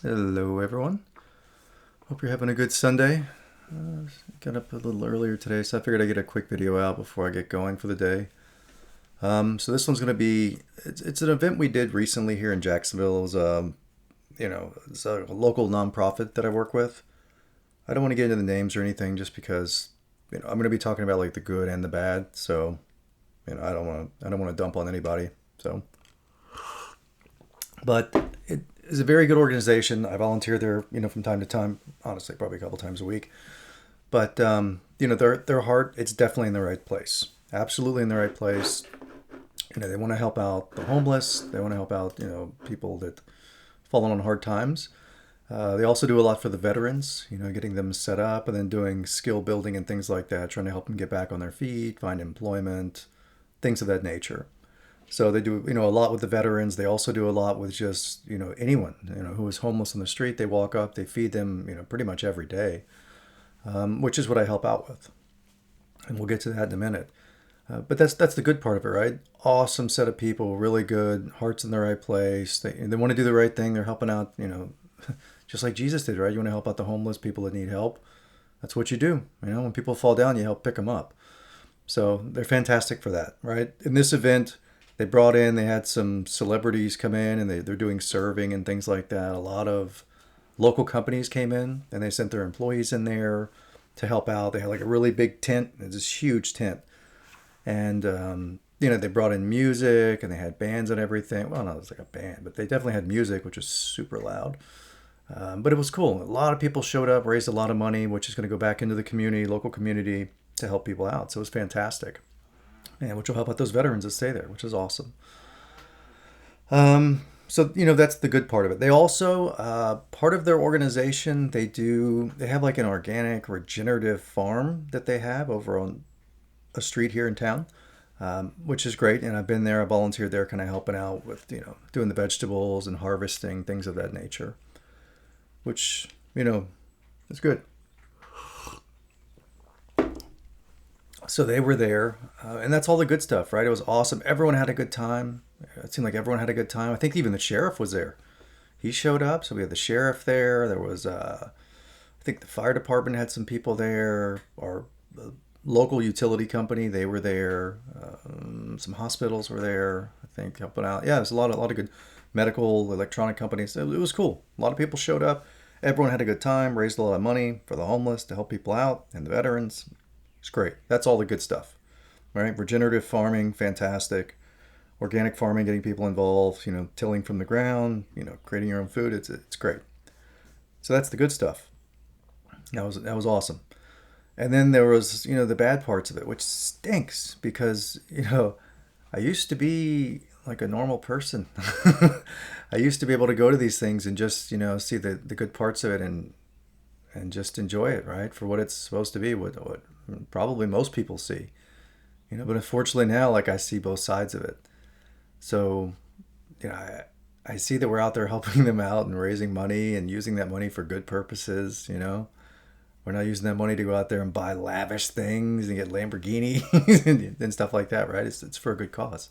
Hello, everyone. Hope you're having a good Sunday. Got up a little earlier today, so I figured I'd get a quick video out before I get going for the day. So this one's going to be, it's an event we did recently here in Jacksonville. It was, it's a local nonprofit that I work with. I don't want to get into the names or anything just because, I'm going to be talking about like the good and the bad. So, I don't want to dump on anybody. So, but it is a very good organization. I volunteer there, from time to time. Honestly, probably a couple times a week. But their heart, it's definitely in the right place. Absolutely in the right place. They want to help out the homeless. They want to help out people that fallen on hard times. They also do a lot for the veterans. Getting them set up and then doing skill building and things like that, trying to help them get back on their feet, find employment, things of that nature. So they do, a lot with the veterans. They also do a lot with just, anyone, who is homeless on the street. They walk up, they feed them, pretty much every day, which is what I help out with. And we'll get to that in a minute. But that's the good part of it, right? Awesome set of people, really good, hearts in the right place. They want to do the right thing. They're helping out, just like Jesus did, right? You want to help out the homeless, people that need help. That's what you do. When people fall down, you help pick them up. So they're fantastic for that, right? In this event, they had some celebrities come in and they're doing serving and things like that. A lot of local companies came in and they sent their employees in there to help out. They had like a really big tent. It's this huge tent. And, they brought in music and they had bands and everything. Well, not it was like a band, but they definitely had music, which was super loud. But it was cool. A lot of people showed up, raised a lot of money, which is going to go back into the community, local community, to help people out. So it was fantastic. And which will help out those veterans that stay there, which is awesome. So that's the good part of it. They also part of their organization they have like an organic regenerative farm that they have over on a street here in town, which is great. And I've been there, I volunteered there, kind of helping out with doing the vegetables and harvesting things of that nature, which is good. So they were there, and that's all the good stuff, right? It was awesome. Everyone had a good time. It seemed like everyone had a good time. I think even the sheriff was there. He showed up, so we had the sheriff there. There was, I think the fire department had some people there. Our local utility company, they were there. Some hospitals were there, I think, helping out. Yeah, there's a lot of good medical, electronic companies. It was cool. A lot of people showed up. Everyone had a good time, raised a lot of money for the homeless to help people out and the veterans. It's great. That's all the good stuff, right? Regenerative farming, fantastic. Organic farming, getting people involved, tilling from the ground, creating your own food. It's great. So that's the good stuff. That was awesome. And then there was, the bad parts of it, which stinks because, I used to be like a normal person. I used to be able to go to these things and just, see the good parts of it and just enjoy it, right? For what it's supposed to be, what probably most people see. But unfortunately now, like, I see both sides of it. So, I see that we're out there helping them out and raising money and using that money for good purposes. We're not using that money to go out there and buy lavish things and get Lamborghinis and stuff like that, right? It's for a good cause.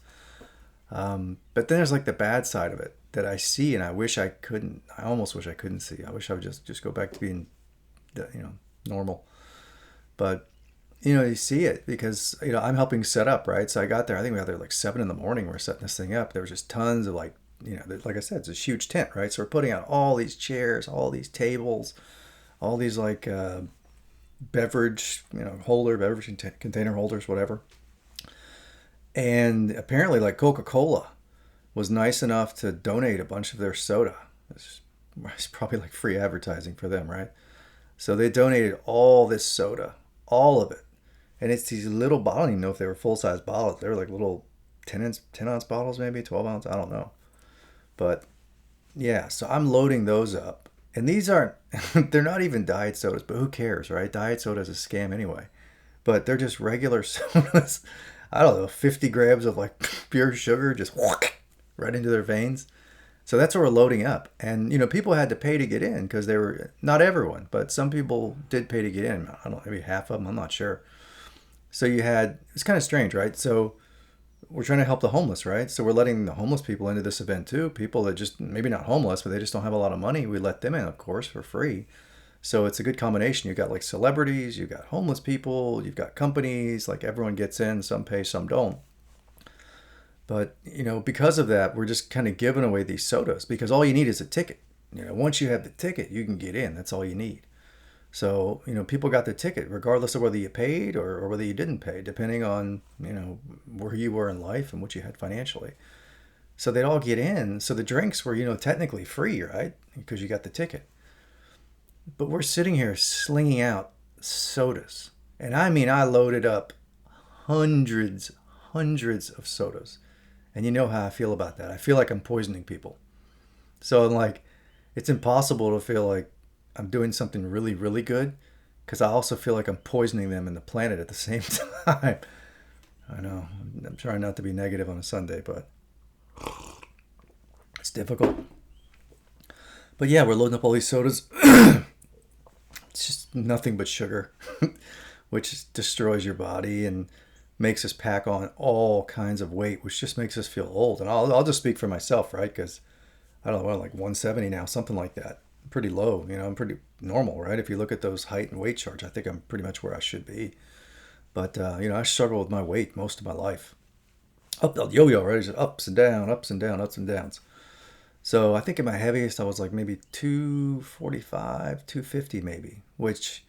But then there's like the bad side of it that I see, and I almost wish I couldn't see. I wish I would just go back to being, normal. But you see it because I'm helping set up, right? So I got there. I think we got there like 7 a.m. We're setting this thing up. There was just tons of like I said, it's a huge tent, right? So we're putting out all these chairs, all these tables, all these like beverage container holders, whatever. And apparently, like Coca-Cola was nice enough to donate a bunch of their soda. It's probably like free advertising for them, right? So they donated all this soda, all of it. And it's these little bottles. I don't even know if they were full-size bottles. They were like little 10-ounce bottles, maybe 12 ounce. I don't know. But yeah, so I'm loading those up. And these aren't, they're not even diet sodas, but who cares, right? Diet soda is a scam anyway. But they're just regular sodas. I don't know, 50 grams of like pure sugar just right into their veins. So that's what we're loading up. And, people had to pay to get in because they were, not everyone, but some people did pay to get in. I don't know, maybe half of them, I'm not sure. So it's kind of strange, right? So we're trying to help the homeless, right? So we're letting the homeless people into this event too. People that just maybe not homeless, but they just don't have a lot of money. We let them in, of course, for free. So it's a good combination. You've got like celebrities, you've got homeless people, you've got companies, like everyone gets in, some pay, some don't. But, because of that, we're just kind of giving away these sodas because all you need is a ticket. Once you have the ticket, you can get in. That's all you need. So, people got the ticket regardless of whether you paid or whether you didn't pay, depending on, where you were in life and what you had financially. So they'd all get in. So the drinks were, technically free, right? Because you got the ticket. But we're sitting here slinging out sodas. And I mean, I loaded up hundreds, hundreds of sodas. And you know how I feel about that. I feel like I'm poisoning people. So I'm like, it's impossible to feel like I'm doing something really, really good because I also feel like I'm poisoning them and the planet at the same time. I know. I'm trying not to be negative on a Sunday, but it's difficult. But yeah, we're loading up all these sodas. It's just nothing but sugar, which destroys your body and makes us pack on all kinds of weight, which just makes us feel old. And I'll just speak for myself, right? Because I don't know, I'm like 170 now, something like that. Pretty low, I'm pretty normal, right? If you look at those height and weight charts, I think I'm pretty much where I should be. But, I struggle with my weight most of my life. Up the yo-yo, right? It's just ups and down, ups and down, ups and downs. So I think at my heaviest, I was like maybe 245, 250 maybe, which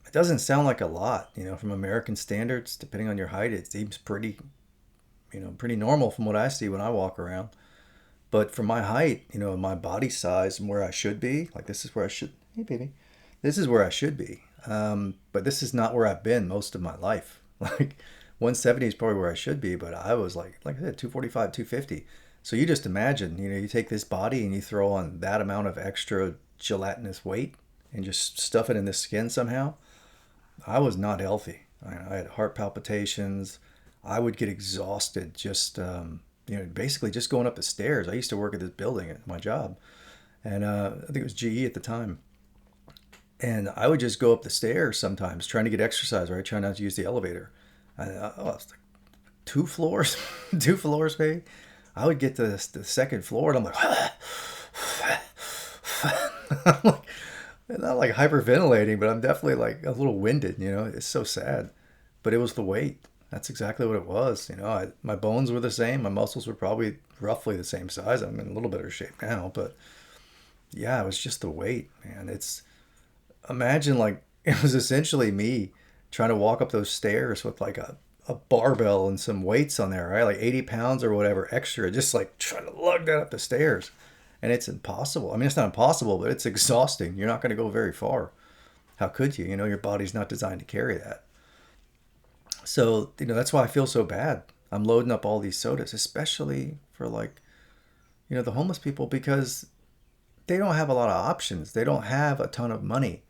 it doesn't sound like a lot, from American standards. Depending on your height, it seems pretty, pretty normal from what I see when I walk around. But for my height, my body size and where I should be, like this is where I should, hey baby, this is where I should be. But this is not where I've been most of my life. Like 170 is probably where I should be, but I was like I said, 245, 250. So you just imagine, you take this body and you throw on that amount of extra gelatinous weight and just stuff it in the skin somehow. I was not healthy. I had heart palpitations. I would get exhausted just, basically just going up the stairs. I used to work at this building at my job, and I think it was GE at the time. And I would just go up the stairs sometimes trying to get exercise, right? Trying not to use the elevator. It's like 2 floors, 2 floors, maybe. I would get to the second floor and I'm like, I'm like, not like hyperventilating, but I'm definitely like a little winded, It's so sad. But it was the weight. That's exactly what it was. My bones were the same. My muscles were probably roughly the same size. I'm in a little better shape now, but yeah, it was just the weight, man. Imagine like it was essentially me trying to walk up those stairs with like a barbell and some weights on there, right? Like 80 pounds or whatever extra, just like trying to lug that up the stairs. And it's impossible. I mean, it's not impossible, but it's exhausting. You're not going to go very far. How could you? Your body's not designed to carry that. So, that's why I feel so bad. I'm loading up all these sodas, especially for like, the homeless people because they don't have a lot of options. They don't have a ton of money,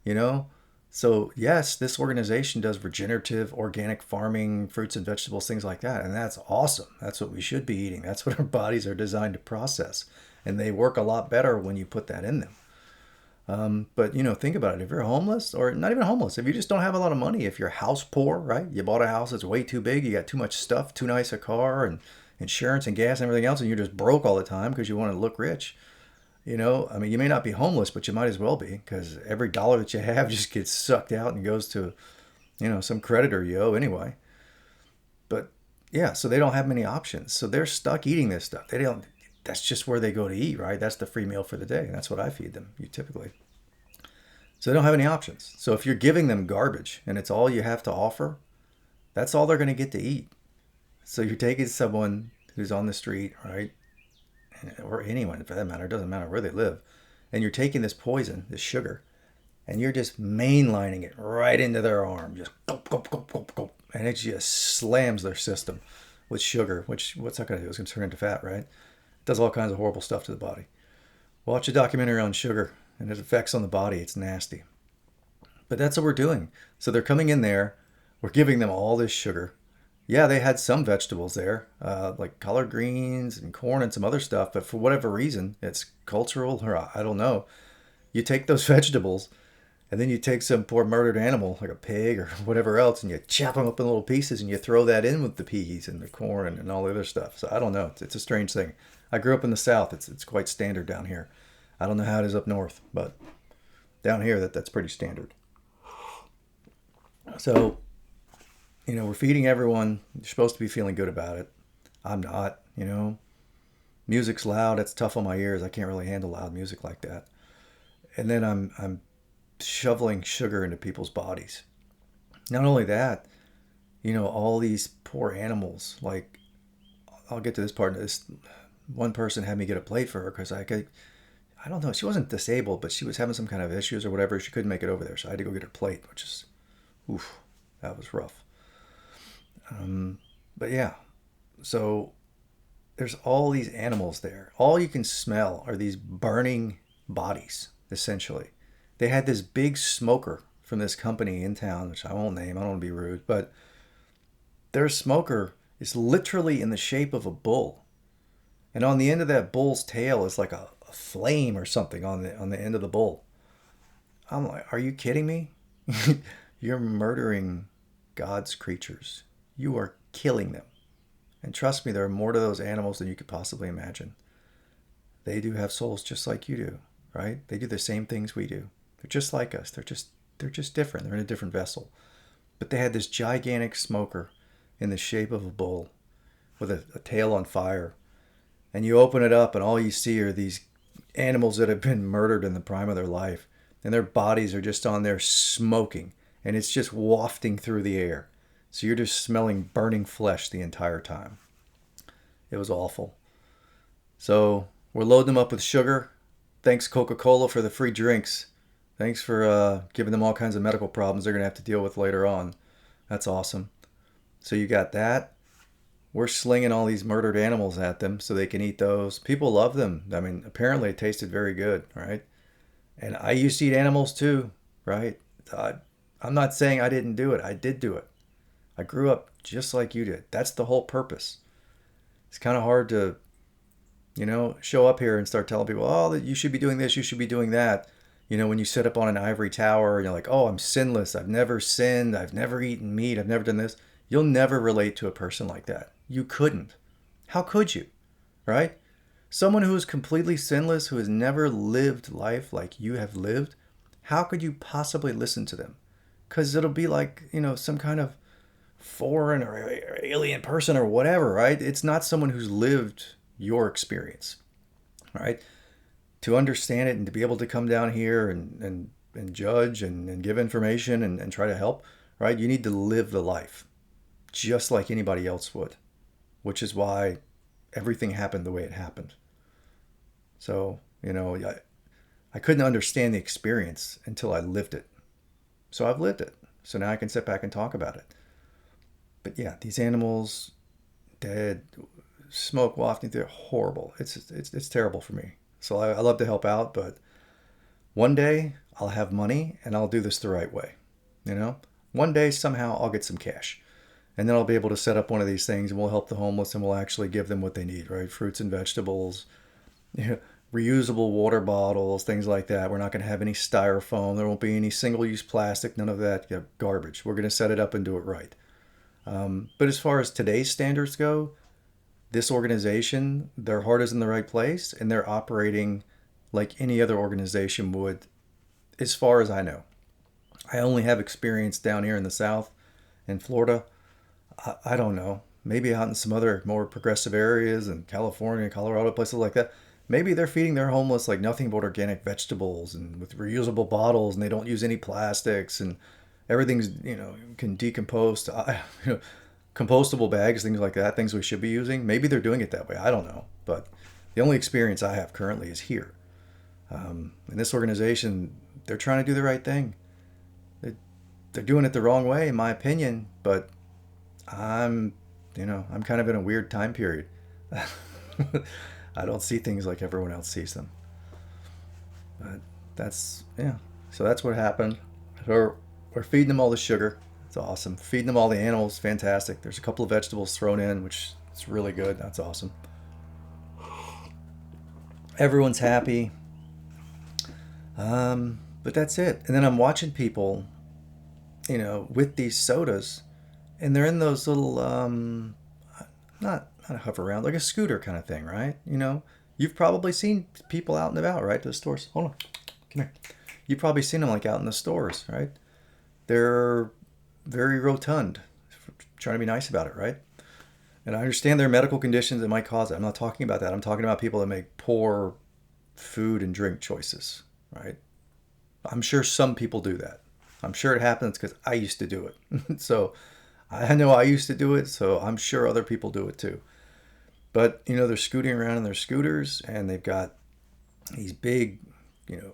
you know? So, yes, this organization does regenerative organic farming, fruits and vegetables, things like that. And that's awesome. That's what we should be eating. That's what our bodies are designed to process. And they work a lot better when you put that in them. But think about it. If you're homeless, or not even homeless, if you just don't have a lot of money, if you're house poor, right? You bought a house that's way too big, you got too much stuff, too nice a car, and insurance and gas and everything else, and you're just broke all the time because you want to look rich. I mean, you may not be homeless, but you might as well be because every dollar that you have just gets sucked out and goes to, some creditor you owe anyway. But yeah, so they don't have many options. So they're stuck eating this stuff. They don't. That's just where they go to eat, right? That's the free meal for the day. And that's what I feed them, you typically. So they don't have any options. So if you're giving them garbage and it's all you have to offer, that's all they're going to get to eat. So you're taking someone who's on the street, right? Or anyone for that matter, it doesn't matter where they live. And you're taking this poison, this sugar, and you're just mainlining it right into their arm. Just gulp, gulp, gulp, gulp, gulp. And it just slams their system with sugar, which what's that going to do? It's going to turn into fat, right? It does all kinds of horrible stuff to the body. Watch a documentary on sugar and its effects on the body. It's nasty. But that's what we're doing. So they're coming in there. We're giving them all this sugar. Yeah, they had some vegetables there, like collard greens and corn and some other stuff. But for whatever reason, it's cultural or I don't know. You take those vegetables And then you take some poor murdered animal, like a pig or whatever else, and you chop them up in little pieces and you throw that in with the peas and the corn and all the other stuff. So I don't know. It's a strange thing. I grew up in the South. It's quite standard down here. I don't know how it is up north, but down here that's pretty standard. So, we're feeding everyone. You're supposed to be feeling good about it. I'm not. Music's loud. It's tough on my ears. I can't really handle loud music like that. And then I'm shoveling sugar into people's bodies. Not only that, all these poor animals. Like, I'll get to this part. This one person had me get a plate for her because I don't know, she wasn't disabled, but she was having some kind of issues or whatever. She couldn't make it over there, so I had to go get her plate, which is, oof, that was rough. But yeah, so there's all these animals there. All you can smell are these burning bodies, essentially. They had this big smoker from this company in town, which I won't name, I don't want to be rude, but their smoker is literally in the shape of a bull. And on the end of that bull's tail is like a flame or something on the end of the bull. I'm like, are you kidding me? You're murdering God's creatures. You are killing them. And trust me, there are more to those animals than you could possibly imagine. They do have souls just like you do, right? They do the same things we do. They're just like us. They're just different. They're in a different vessel. But they had this gigantic smoker in the shape of a bull with a tail on fire. And you open it up and all you see are these animals that have been murdered in the prime of their life. And their bodies are just on there smoking. And it's just wafting through the air. So you're just smelling burning flesh the entire time. It was awful. So we're loading them up with sugar. Thanks, Coca-Cola, for the free drinks. Thanks for giving them all kinds of medical problems they're going to have to deal with later on. That's awesome. So you got that. We're slinging all these murdered animals at them so they can eat those. People love them. I mean, apparently it tasted very good, right? And I used to eat animals too, right? I'm not saying I didn't do it. I did do it. I grew up just like you did. That's the whole purpose. It's kind of hard to, show up here and start telling people, oh, that you should be doing this, you should be doing that. When you sit up on an ivory tower and you're like, oh, I'm sinless. I've never sinned. I've never eaten meat. I've never done this. You'll never relate to a person like that. You couldn't. How could you? Right? Someone who is completely sinless, who has never lived life like you have lived, how could you possibly listen to them? Because it'll be like, some kind of foreign or alien person or whatever, right? It's not someone who's lived your experience, right? To understand it and to be able to come down here and judge and give information and try to help, right? You need to live the life just like anybody else would, which is why everything happened the way it happened. So, I couldn't understand the experience until I lived it. So I've lived it. So now I can sit back and talk about it. But yeah, these animals, dead, smoke wafting through, horrible. It's terrible for me. So I love to help out, but one day I'll have money and I'll do this the right way. One day somehow I'll get some cash. And then I'll be able to set up one of these things and we'll help the homeless and we'll actually give them what they need, right? Fruits and vegetables, reusable water bottles, things like that. We're not going to have any styrofoam. There won't be any single-use plastic, none of that garbage. We're going to set it up and do it right. But as far as today's standards go, this organization, their heart is in the right place and they're operating like any other organization would, as far as I know. I only have experience down here in the South, in Florida. I don't know. Maybe out in some other more progressive areas in California, Colorado, places like that. Maybe they're feeding their homeless like nothing but organic vegetables and with reusable bottles and they don't use any plastics and everything's, can decompose to, compostable bags, things like that, things we should be using. Maybe they're doing it that way. I don't know. But the only experience I have currently is here. In this organization, they're trying to do the right thing. They're doing it the wrong way, in my opinion, but I'm kind of in a weird time period. I don't see things like everyone else sees them. But yeah. So that's what happened. We're feeding them all the sugar. It's awesome. Feeding them all the animals, fantastic. There's a couple of vegetables thrown in, which is really good. That's awesome. Everyone's happy. But that's it. And then I'm watching people, with these sodas, and they're in those little, not a hover around, like a scooter kind of thing, right? You've probably seen people out and about, right? The stores. Hold on, come here. You've probably seen them like out in the stores, right? They're very rotund, trying to be nice about it, right? And I understand there are medical conditions that might cause it. I'm not talking about that. I'm talking about people that make poor food and drink choices, right? I'm sure some people do that. I'm sure it happens because I used to do it. So I know I used to do it, so I'm sure other people do it too. But, they're scooting around in their scooters and they've got these big,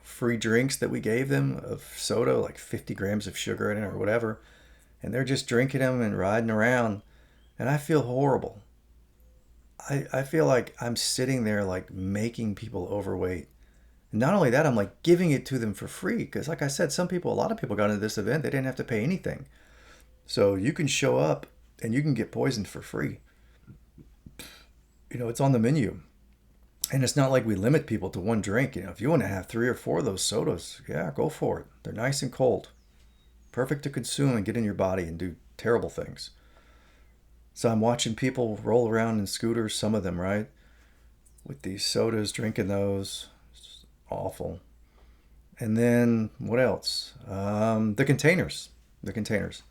free drinks that we gave them of soda, like 50 grams of sugar in it or whatever. And they're just drinking them and riding around. And I feel horrible. I feel like I'm sitting there like making people overweight. And not only that, I'm like giving it to them for free. Because like I said, a lot of people got into this event. They didn't have to pay anything. So you can show up and you can get poisoned for free. It's on the menu. And it's not like we limit people to one drink. If you want to have 3 or 4 of those sodas, yeah, go for it. They're nice and cold. Perfect to consume and get in your body and do terrible things. So I'm watching people roll around in scooters, some of them, right? With these sodas, drinking those. It's awful. And then what else? The containers. The containers.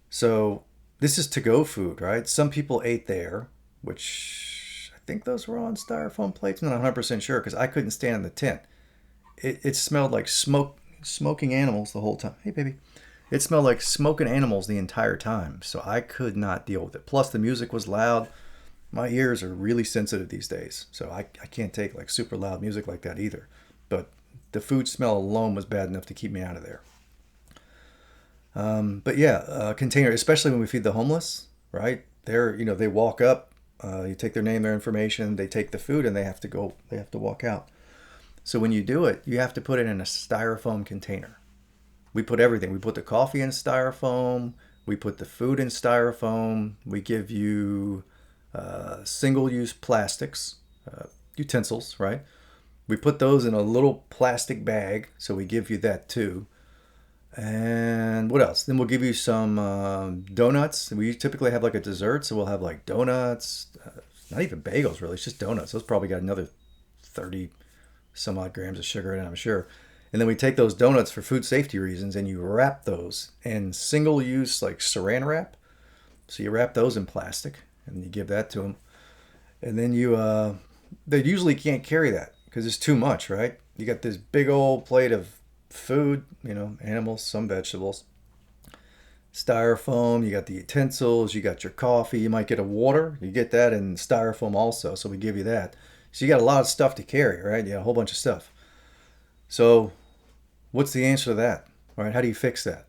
So this is to-go food, right? Some people ate there, which I think those were on styrofoam plates. I'm not 100% sure because I couldn't stand in the tent. It smelled like smoking animals the whole time. Hey, baby. It smelled like smoking animals the entire time, so I could not deal with it. Plus, the music was loud. My ears are really sensitive these days, so I can't take like super loud music like that either. But the food smell alone was bad enough to keep me out of there. But yeah, container, especially when we feed the homeless, right? They walk up, you take their name, their information, they take the food, and they have to walk out. So when you do it, you have to put it in a styrofoam container. We put everything. We put the coffee in styrofoam. We put the food in styrofoam. We give you single-use plastics, utensils, right? We put those in a little plastic bag, so we give you that too. And what else? Then we'll give you some donuts. We typically have like a dessert, so we'll have like donuts, not even bagels really, it's just donuts. Those probably got another 30 some odd grams of sugar in it, I'm sure. And then we take those donuts for food safety reasons and you wrap those in single use like saran wrap. So you wrap those in plastic and you give that to them. And then they usually can't carry that because it's too much, right? You got this big old plate of food, animals, some vegetables, styrofoam, you got the utensils, you got your coffee, you might get a water, you get that in styrofoam also. So we give you that. So you got a lot of stuff to carry, right? You got a whole bunch of stuff. So what's the answer to that? All right, how do you fix that?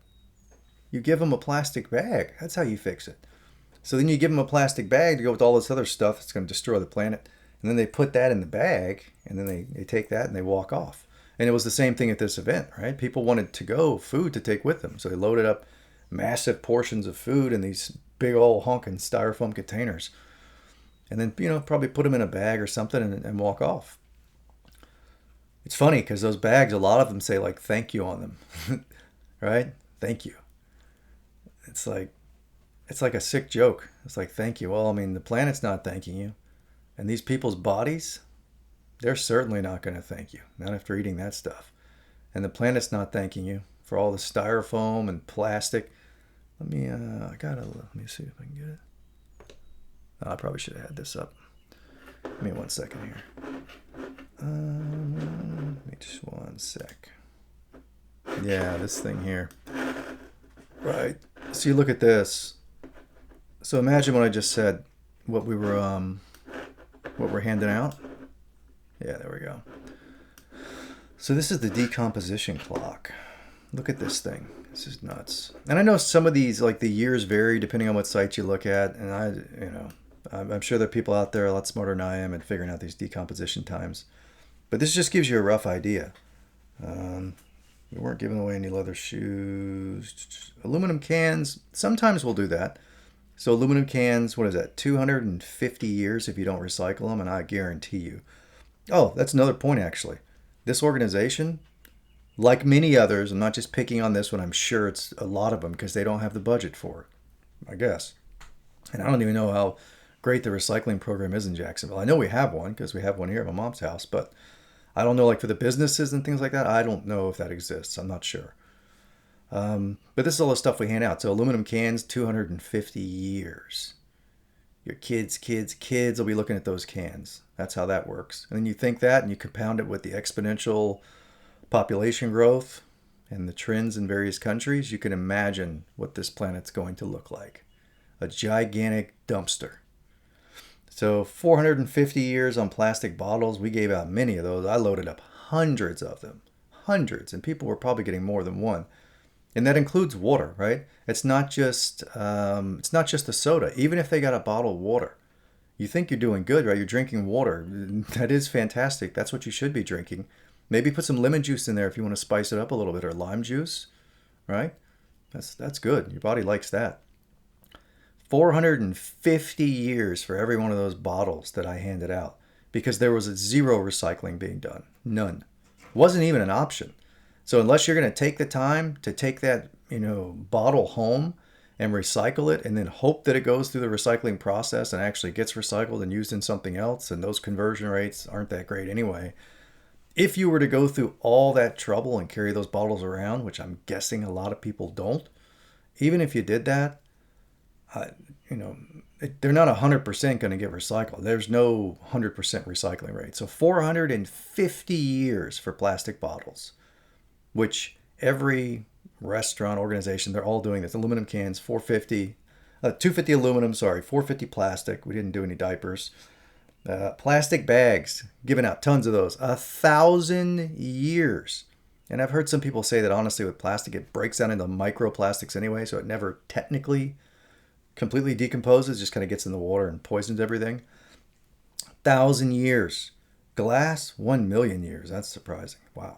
You give them a plastic bag. That's how you fix it. So then you give them a plastic bag to go with all this other stuff that's going to destroy the planet. And then they put that in the bag, and then they take that and they walk off. And it was the same thing at this event, right? People wanted to-go food to take with them. So they loaded up massive portions of food in these big old honking styrofoam containers. And then, probably put them in a bag or something and walk off. It's funny because those bags, a lot of them say like thank you on them, right? Thank you. It's like a sick joke. It's like thank you. Well, I mean, the planet's not thanking you. And these people's bodies, they're certainly not going to thank you. Not after eating that stuff. And the planet's not thanking you for all the styrofoam and plastic. Let me see if I can get it. Oh, I probably should have had this up. Give me 1 second here. Let me just 1 sec. Yeah, this thing here. Right. So you look at this. So imagine what I just said. What we're handing out. Yeah, there we go. So this is the decomposition clock. Look at this thing. This is nuts. And I know some of these, like the years vary depending on what site you look at. And I'm sure there are people out there a lot smarter than I am at figuring out these decomposition times. But this just gives you a rough idea. We weren't giving away any leather shoes. Aluminum cans, sometimes we'll do that. So aluminum cans, what is that, 250 years if you don't recycle them, and I guarantee you. Oh, that's another point actually. This organization, Like many others, I'm not just picking on this one, I'm sure it's a lot of them because they don't have the budget for it, I guess. And I don't even know how great the recycling program is in Jacksonville. I know we have one because we have one here at my mom's house, but I don't know, like for the businesses and things like that, I don't know if that exists. I'm not sure. But this is all the stuff we hand out. So aluminum cans, 250 years. Your kids will be looking at those cans. That's how that works. And then you think that and you compound it with the exponential population growth and the trends in various countries, you can imagine what this planet's going to look like. A gigantic dumpster. So 450 years on plastic bottles. We gave out many of those. I loaded up hundreds of them. Hundreds. And people were probably getting more than one. And that includes water, right? It's not just the soda. Even if they got a bottle of water, you think you're doing good, right? You're drinking water. That is fantastic. That's what you should be drinking. Maybe put some lemon juice in there if you want to spice it up a little bit, or lime juice, right? That's good. Your body likes that. 450 years for every one of those bottles that I handed out because there was a zero recycling being done. None. Wasn't even an option. So unless you're going to take the time to take that, bottle home and recycle it and then hope that it goes through the recycling process and actually gets recycled and used in something else, and those conversion rates aren't that great anyway. If you were to go through all that trouble and carry those bottles around, which I'm guessing a lot of people don't, even if you did that, uh, you know, they're not 100% going to get recycled. There's no 100% recycling rate. So 450 years for plastic bottles, which every restaurant organization, they're all doing this. Aluminum cans, 450, 250 aluminum, sorry, 450 plastic. We didn't do any diapers. Plastic bags, giving out tons of those. 1,000 years. And I've heard some people say that honestly with plastic, it breaks down into microplastics anyway, so it never technically completely decomposes, just kind of gets in the water and poisons everything. 1,000 years. Glass, 1,000,000 years. That's surprising. Wow.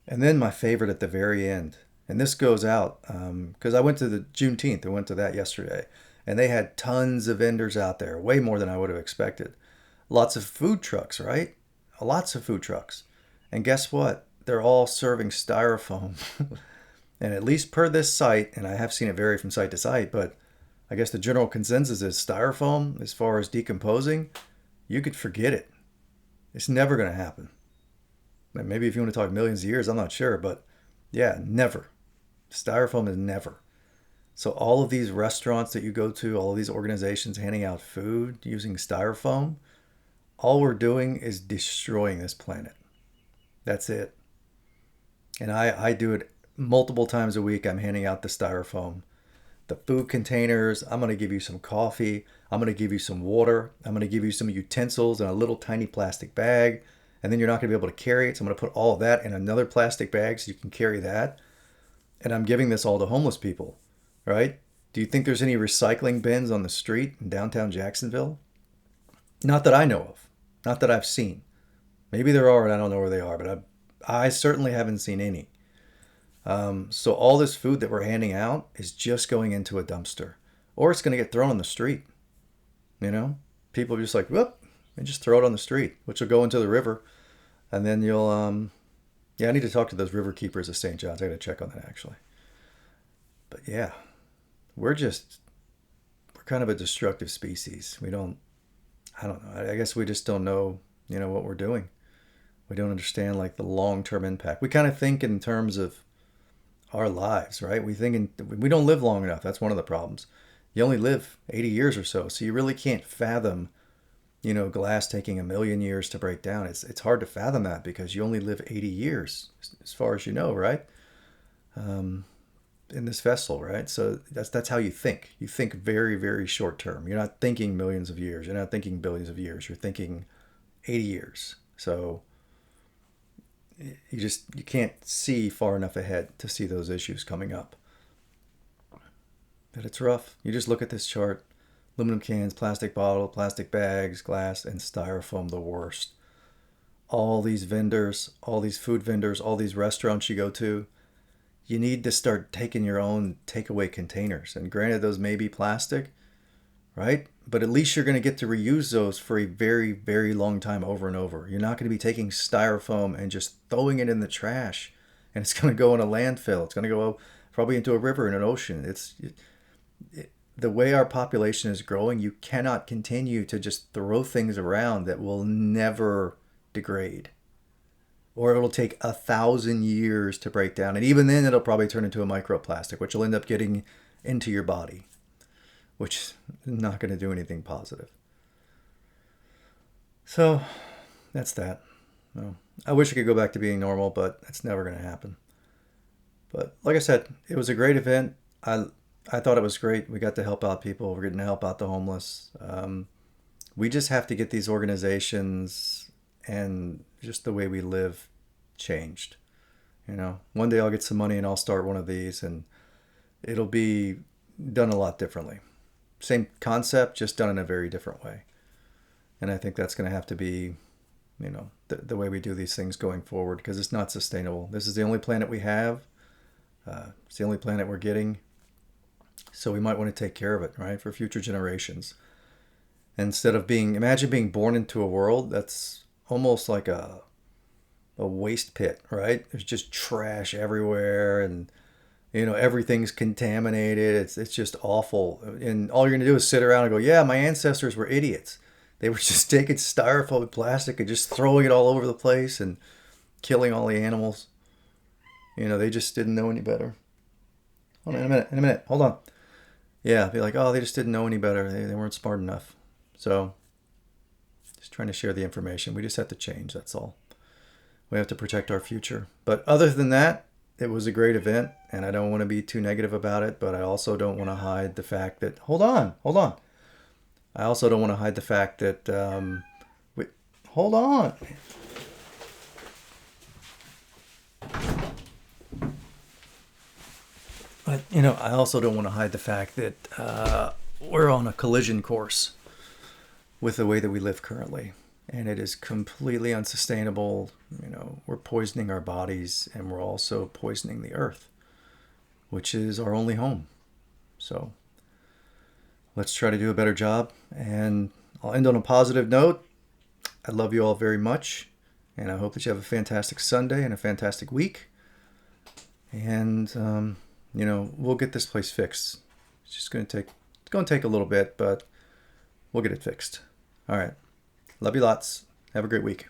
And then my favorite at the very end, and this goes out because I went to the Juneteenth. I went to that yesterday, and they had tons of vendors out there, way more than I would have expected. Lots of food trucks, right? Lots of food trucks. And guess what? They're all serving styrofoam. And at least per this site, and I have seen it vary from site to site, but I guess the general consensus is styrofoam, as far as decomposing, you could forget it. It's never going to happen. Maybe if you want to talk millions of years, I'm not sure, but yeah, never. Styrofoam is never. So all of these restaurants that you go to, all of these organizations handing out food using styrofoam, all we're doing is destroying this planet. That's it. And I do it multiple times a week. I'm handing out the styrofoam, the food containers. I'm going to give you some coffee. I'm going to give you some water. I'm going to give you some utensils in a little tiny plastic bag. And then you're not going to be able to carry it. So I'm going to put all of that in another plastic bag so you can carry that. And I'm giving this all to homeless people, right? Do you think there's any recycling bins on the street in downtown Jacksonville? Not that I know of. Not that I've seen. Maybe there are, and I don't know where they are, but I certainly haven't seen any. So all this food that we're handing out is just going into a dumpster, or it's going to get thrown on the street. You know, people are just like, whoop, and just throw it on the street, which will go into the river, and then you'll, yeah, I need to talk to those river keepers of St. John's. I got to check on that actually. But yeah, we're just we're kind of a destructive species. I don't know. I guess we just don't know, what we're doing. We don't understand like the long-term impact. We kind of think in terms of our lives, right? We don't live long enough. That's one of the problems. You only live 80 years or so, so you really can't fathom, glass taking 1,000,000 years to break down. It's hard to fathom that because you only live 80 years, as far as you know, right? Um, in this vessel, right? So that's how you think. You think very, very short term. You're not thinking millions of years. You're not thinking billions of years. You're thinking 80 years. So you can't see far enough ahead to see those issues coming up. But it's rough. You just look at this chart. Aluminum cans, plastic bottle, plastic bags, glass, and styrofoam, the worst. All these vendors, all these food vendors, all these restaurants you go to, you need to start taking your own takeaway containers. And granted, those may be plastic, right? But at least you're going to get to reuse those for a very, very long time over and over. You're not going to be taking styrofoam and just throwing it in the trash and it's going to go in a landfill. It's going to go probably into a river and an ocean. The way our population is growing, you cannot continue to just throw things around that will never degrade. Or it'll take 1,000 years to break down. And even then, it'll probably turn into a microplastic, which will end up getting into your body, which is not going to do anything positive. So that's that. Well, I wish I could go back to being normal, but that's never going to happen. But like I said, it was a great event. I thought it was great. We got to help out people. We're getting to help out the homeless. We just have to get these organizations and just the way we live changed. One day I'll get some money and I'll start one of these, and it'll be done a lot differently. Same concept, just done in a very different way. And I think that's going to have to be, the way we do these things going forward, because it's not sustainable. This is the only planet we have. It's the only planet we're getting. So we might want to take care of it, right, for future generations. Instead of imagine being born into a world that's almost like a waste pit, right? There's just trash everywhere, and everything's contaminated. It's just awful. And all you're going to do is sit around and go, yeah, my ancestors were idiots. They were just taking styrofoam plastic and just throwing it all over the place and killing all the animals. They just didn't know any better. Hold on, in a minute. Hold on. Yeah, be like, oh, they just didn't know any better. They weren't smart enough. So, just trying to share the information. We just have to change, that's all. We have to protect our future. But other than that, it was a great event, and I don't want to be too negative about it, but I also don't want to hide the fact that, hold on. I also don't want to hide the fact that, hold on. But, I also don't want to hide the fact that we're on a collision course with the way that we live currently. And it is completely unsustainable. We're poisoning our bodies, and we're also poisoning the earth, which is our only home. So let's try to do a better job. And I'll end on a positive note. I love you all very much. And I hope that you have a fantastic Sunday and a fantastic week. And, we'll get this place fixed. It's going to take a little bit, but we'll get it fixed. All right. Love you lots. Have a great week.